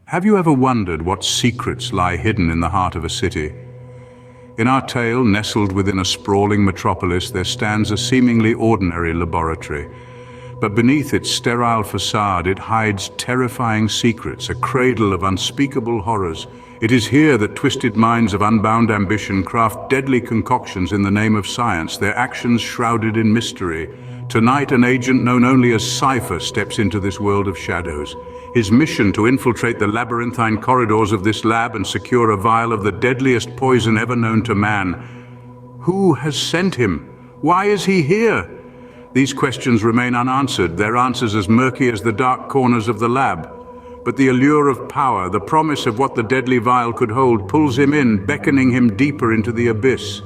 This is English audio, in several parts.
Have you ever wondered what secrets lie hidden in the heart of a city? In our tale, nestled within a sprawling metropolis, there stands a seemingly ordinary laboratory. But beneath its sterile facade, it hides terrifying secrets, a cradle of unspeakable horrors. It is here that twisted minds of unbound ambition craft deadly concoctions in the name of science, their actions shrouded in mystery. Tonight, an agent known only as Cipher steps into this world of shadows. His mission to infiltrate the labyrinthine corridors of this lab and secure a vial of the deadliest poison ever known to man. Who has sent him? Why is he here? These questions remain unanswered, their answers as murky as the dark corners of the lab. But the allure of power, the promise of what the deadly vial could hold, pulls him in, beckoning him deeper into the abyss.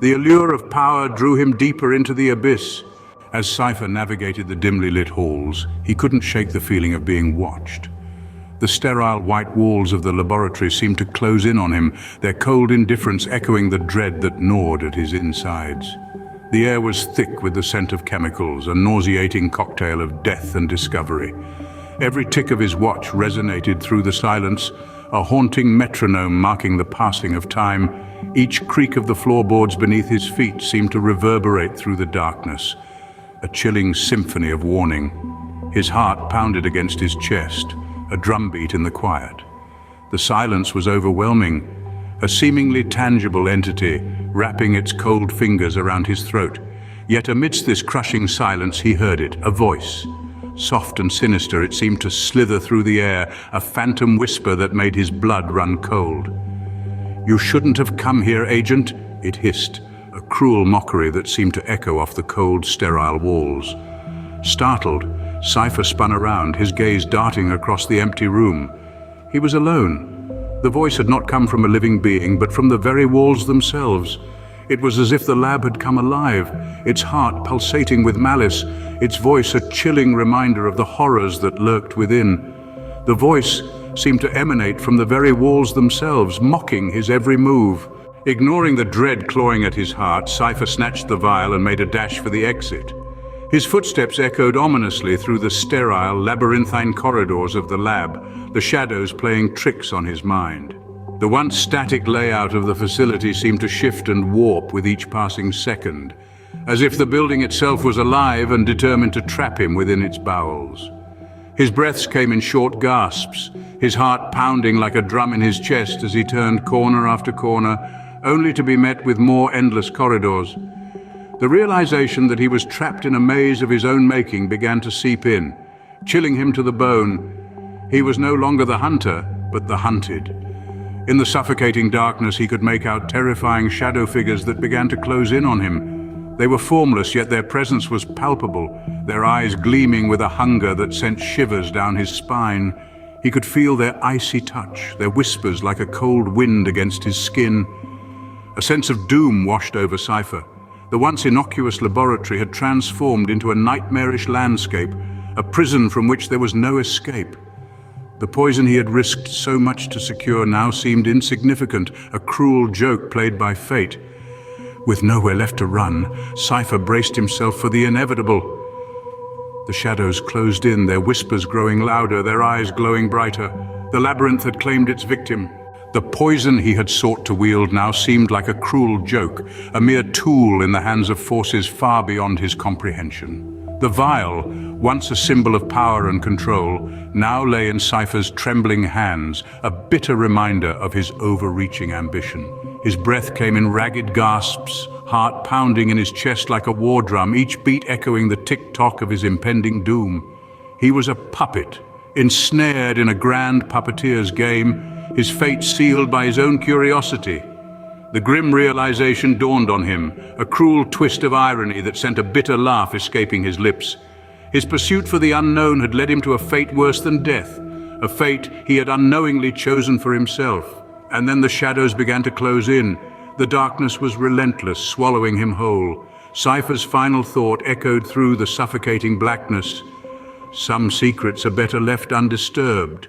The allure of power drew him deeper into the abyss. As Cipher navigated the dimly lit halls, he couldn't shake the feeling of being watched. The sterile white walls of the laboratory seemed to close in on him, their cold indifference echoing the dread that gnawed at his insides. The air was thick with the scent of chemicals, a nauseating cocktail of death and discovery. Every tick of his watch resonated through the silence, a haunting metronome marking the passing of time. Each creak of the floorboards beneath his feet seemed to reverberate through the darkness, a chilling symphony of warning. His heart pounded against his chest, a drumbeat in the quiet. The silence was overwhelming, a seemingly tangible entity wrapping its cold fingers around his throat. Yet amidst this crushing silence he heard it, a voice. Soft and sinister, it seemed to slither through the air, a phantom whisper that made his blood run cold. "You shouldn't have come here, Agent," it hissed, a cruel mockery that seemed to echo off the cold, sterile walls. Startled, Cipher spun around, his gaze darting across the empty room. He was alone. The voice had not come from a living being, but from the very walls themselves. It was as if the lab had come alive, its heart pulsating with malice, its voice a chilling reminder of the horrors that lurked within. The voice seemed to emanate from the very walls themselves, mocking his every move. Ignoring the dread clawing at his heart, Cipher snatched the vial and made a dash for the exit. His footsteps echoed ominously through the sterile, labyrinthine corridors of the lab, the shadows playing tricks on his mind. The once static layout of the facility seemed to shift and warp with each passing second, as if the building itself was alive and determined to trap him within its bowels. His breaths came in short gasps, his heart pounding like a drum in his chest as he turned corner after corner, only to be met with more endless corridors. The realization that he was trapped in a maze of his own making began to seep in, chilling him to the bone. He was no longer the hunter, but the hunted. In the suffocating darkness, he could make out terrifying shadow figures that began to close in on him. They were formless, yet their presence was palpable, their eyes gleaming with a hunger that sent shivers down his spine. He could feel their icy touch, their whispers like a cold wind against his skin. A sense of doom washed over Cipher. The once innocuous laboratory had transformed into a nightmarish landscape, a prison from which there was no escape. The poison he had risked so much to secure now seemed insignificant, a cruel joke played by fate. With nowhere left to run, Cipher braced himself for the inevitable. The shadows closed in, their whispers growing louder, their eyes glowing brighter. The labyrinth had claimed its victim. The poison he had sought to wield now seemed like a cruel joke, a mere tool in the hands of forces far beyond his comprehension. The vial, once a symbol of power and control, now lay in Cipher's trembling hands, a bitter reminder of his overreaching ambition. His breath came in ragged gasps, heart pounding in his chest like a war drum, each beat echoing the tick-tock of his impending doom. He was a puppet, ensnared in a grand puppeteer's game, his fate sealed by his own curiosity. The grim realization dawned on him, a cruel twist of irony that sent a bitter laugh escaping his lips. His pursuit for the unknown had led him to a fate worse than death, a fate he had unknowingly chosen for himself. And then the shadows began to close in. The darkness was relentless, swallowing him whole. Cipher's final thought echoed through the suffocating blackness. Some secrets are better left undisturbed.